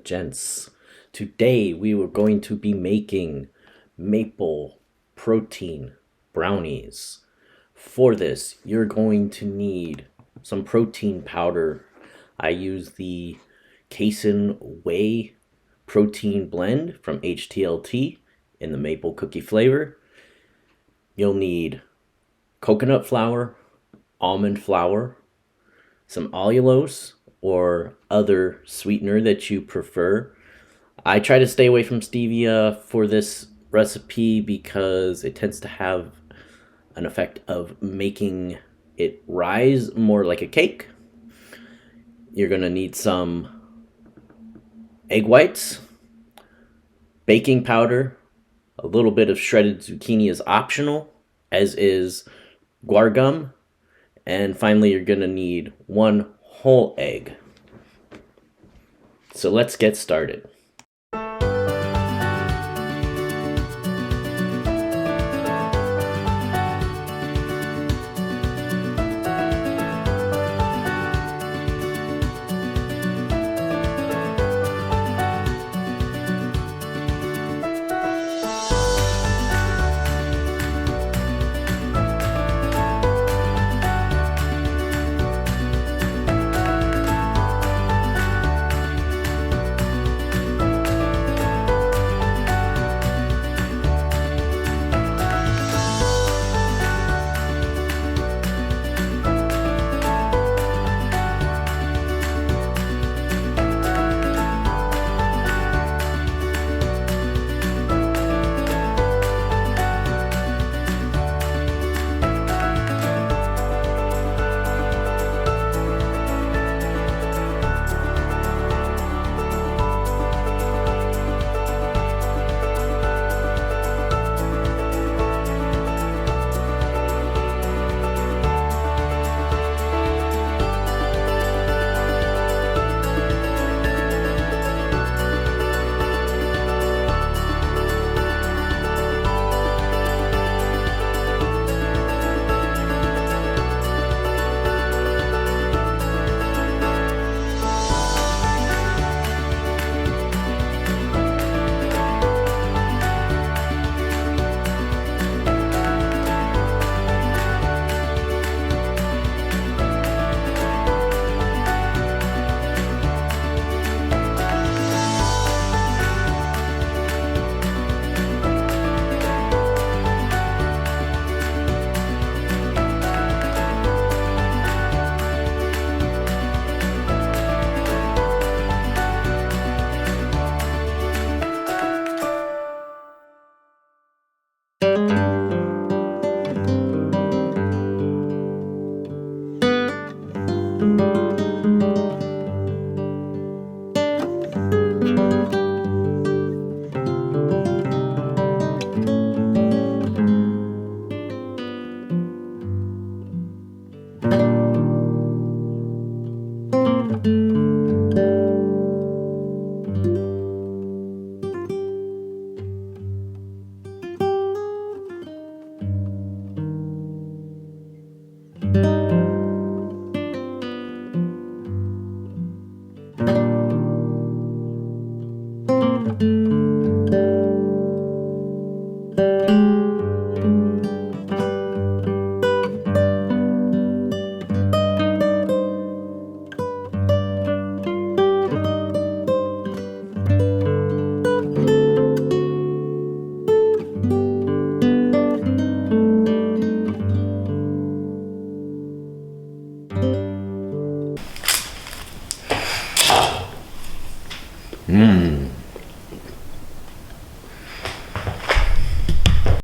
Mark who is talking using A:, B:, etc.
A: Gents, today we were going to be making maple protein brownies. For this, you're going to need some protein powder. I use the Casein Whey protein blend from HTLT in the maple cookie flavor. You'll need coconut flour, almond flour, some allulose or other sweetener that you prefer. I try to stay away from stevia for this recipe because it tends to have an effect of making it rise more like a cake. You're going to need some egg whites, baking powder, a little bit of shredded zucchini is optional, as is guar gum, and finally you're going to need one whole egg. So let's get started.